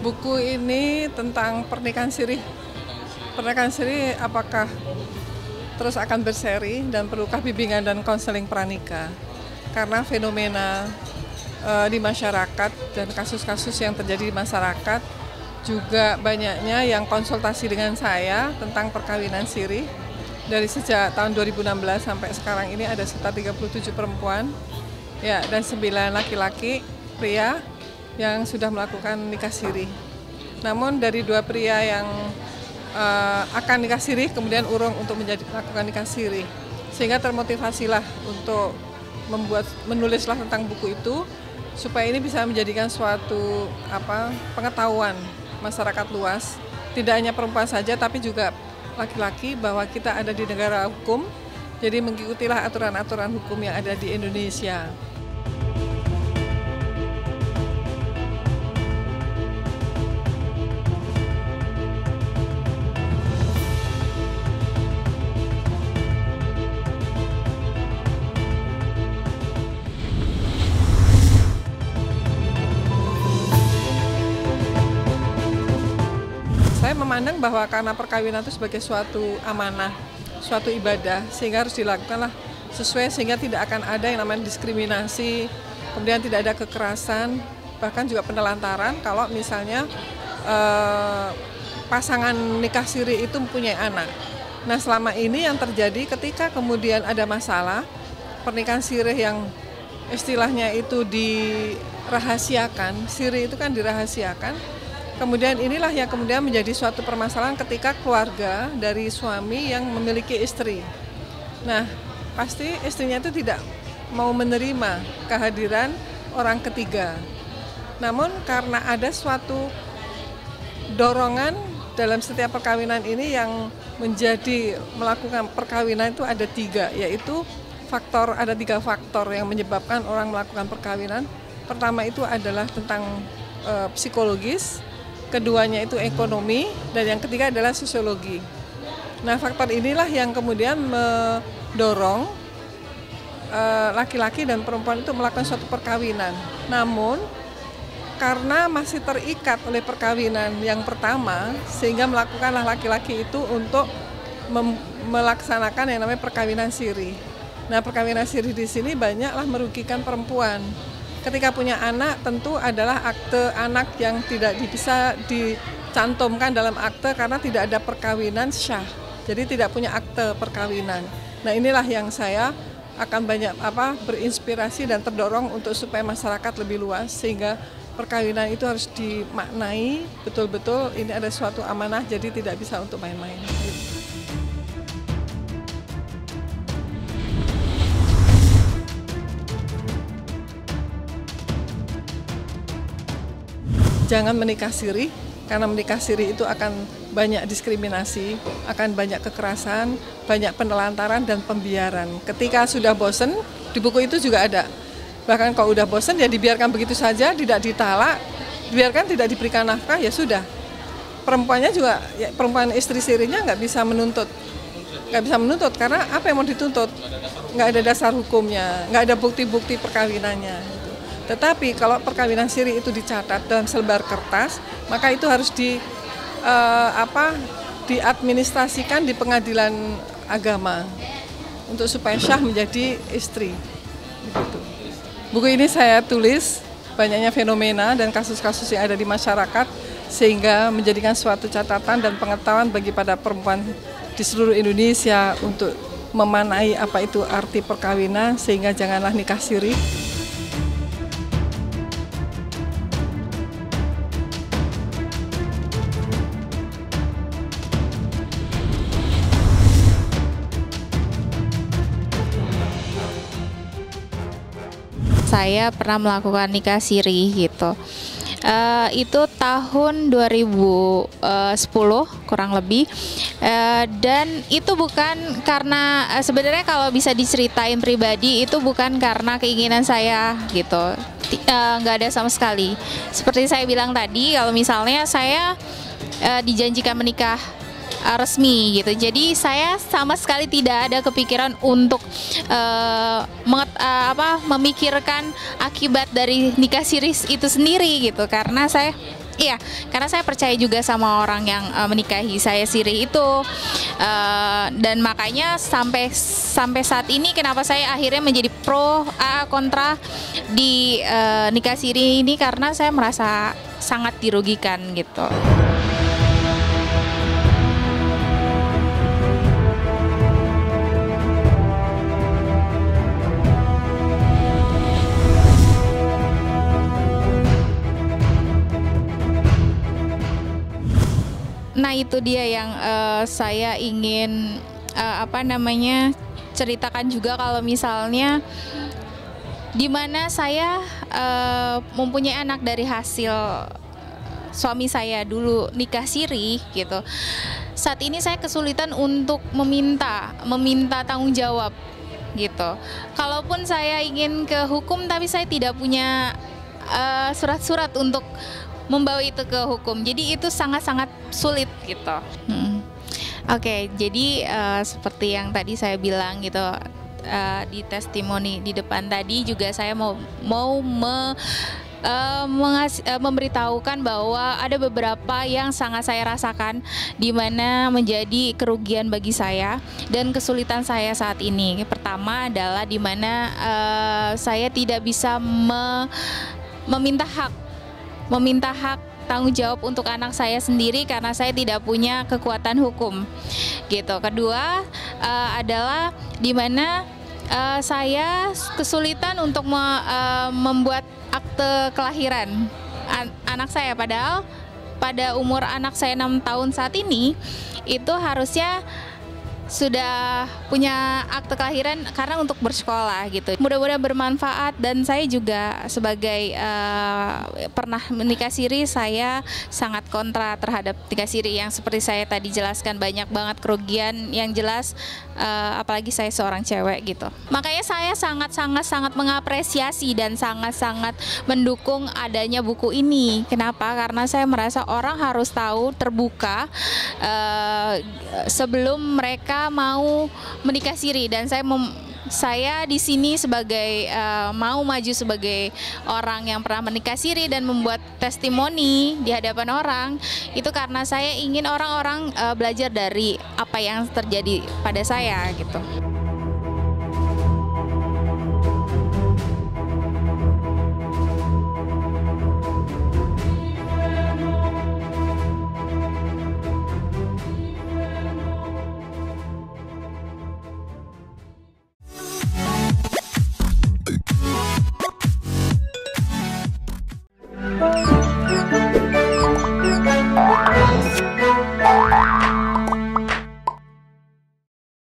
Buku ini tentang pernikahan siri. Pernikahan siri apakah terus akan berseri dan perlukah bimbingan dan konseling pranikah? Karena fenomena di masyarakat dan kasus-kasus yang terjadi di masyarakat juga banyaknya yang konsultasi dengan saya tentang perkawinan siri. Dari sejak tahun 2016 sampai sekarang ini ada sekitar 37 perempuan ya, dan 9 laki-laki pria yang sudah melakukan nikah siri. Namun dari 2 pria yang akan nikah siri kemudian urung untuk melakukan nikah siri, sehingga termotivasilah untuk menulislah tentang buku itu supaya ini bisa menjadikan suatu pengetahuan masyarakat luas, tidak hanya perempuan saja tapi juga laki-laki, bahwa kita ada di negara hukum, jadi mengikutilah aturan-aturan hukum yang ada di Indonesia. Saya memandang bahwa karena perkawinan itu sebagai suatu amanah, suatu ibadah, sehingga harus dilakukanlah sesuai, sehingga tidak akan ada yang namanya diskriminasi, kemudian tidak ada kekerasan, bahkan juga penelantaran kalau misalnya pasangan nikah siri itu mempunyai anak. Nah, selama ini yang terjadi ketika kemudian ada masalah, pernikahan siri yang istilahnya itu dirahasiakan, siri itu kan dirahasiakan. Kemudian inilah yang kemudian menjadi suatu permasalahan ketika keluarga dari suami yang memiliki istri. Nah, pasti istrinya itu tidak mau menerima kehadiran orang ketiga. Namun karena ada suatu dorongan dalam setiap perkawinan ini yang menjadi melakukan perkawinan itu ada 3, yaitu ada 3 faktor yang menyebabkan orang melakukan perkawinan. Pertama itu adalah tentang psikologis, keduanya itu ekonomi, dan yang ketiga adalah sosiologi. Nah, faktor inilah yang kemudian mendorong laki-laki dan perempuan itu melakukan suatu perkawinan. Namun, karena masih terikat oleh perkawinan yang pertama, sehingga melakukanlah laki-laki itu untuk melaksanakan yang namanya perkawinan siri. Nah, perkawinan siri di sini banyaklah merugikan perempuan. Ketika punya anak tentu adalah akte anak yang tidak bisa dicantumkan dalam akte karena tidak ada perkawinan syah. Jadi tidak punya akte perkawinan. Nah, inilah yang saya akan banyak berinspirasi dan terdorong untuk supaya masyarakat lebih luas, sehingga perkawinan itu harus dimaknai betul-betul ini ada suatu amanah, jadi tidak bisa untuk main-main. Jangan menikah siri, karena menikah siri itu akan banyak diskriminasi, akan banyak kekerasan, banyak penelantaran dan pembiaran. Ketika sudah bosan, di buku itu juga ada. Bahkan kalau udah bosan ya dibiarkan begitu saja, tidak ditalak, biarkan tidak diberikan nafkah, ya sudah. Perempuannya juga, ya, perempuan istri sirinya nggak bisa menuntut. Nggak bisa menuntut, karena apa yang mau dituntut? Nggak ada dasar hukumnya, nggak ada bukti-bukti perkawinannya. Tetapi kalau perkawinan siri itu dicatat dalam selembar kertas, maka itu harus diadministrasikan di pengadilan agama untuk supaya syah menjadi istri. Begitu. Buku ini saya tulis banyaknya fenomena dan kasus-kasus yang ada di masyarakat, sehingga menjadikan suatu catatan dan pengetahuan bagi pada perempuan di seluruh Indonesia untuk memanai apa itu arti perkawinan, sehingga janganlah nikah siri. Saya pernah melakukan nikah siri gitu. Itu tahun 2010 kurang lebih, dan itu bukan karena sebenarnya kalau bisa diceritain pribadi itu bukan karena keinginan saya gitu, nggak ada sama sekali. Seperti saya bilang tadi, kalau misalnya saya dijanjikan menikah resmi gitu. Jadi saya sama sekali tidak ada kepikiran untuk memikirkan akibat dari nikah siri itu sendiri gitu, karena saya percaya juga sama orang yang menikahi saya siri itu, dan makanya sampai saat ini kenapa saya akhirnya menjadi pro kontra di nikah siri ini, karena saya merasa sangat dirugikan gitu. Nah itu dia yang saya ingin ceritakan juga, kalau misalnya dimana saya mempunyai anak dari hasil suami saya dulu nikah siri gitu. Saat ini saya kesulitan untuk meminta tanggung jawab gitu. Kalaupun saya ingin ke hukum, tapi saya tidak punya surat-surat untuk membawa itu ke hukum. Jadi itu sangat-sangat sulit gitu. Oke, jadi seperti yang tadi saya bilang gitu, di testimoni di depan tadi juga saya mau memberitahukan bahwa ada beberapa yang sangat saya rasakan, di mana menjadi kerugian bagi saya dan kesulitan saya saat ini. Pertama adalah di mana saya tidak bisa meminta hak tanggung jawab untuk anak saya sendiri karena saya tidak punya kekuatan hukum gitu. Kedua adalah di mana saya kesulitan untuk membuat akte kelahiran anak saya, padahal pada umur anak saya 6 tahun saat ini itu harusnya sudah punya akte kelahiran karena untuk bersekolah gitu. Mudah-mudahan bermanfaat, dan saya juga sebagai pernah menikah siri, saya sangat kontra terhadap nikah siri yang seperti saya tadi jelaskan, banyak banget kerugian yang jelas, apalagi saya seorang cewek gitu. Makanya saya sangat mengapresiasi dan sangat mendukung adanya buku ini. Kenapa? Karena saya merasa orang harus tahu, terbuka sebelum mereka mau menikah siri, dan saya di sini sebagai mau maju sebagai orang yang pernah menikah siri dan membuat testimoni di hadapan orang itu karena saya ingin orang-orang belajar dari apa yang terjadi pada saya gitu.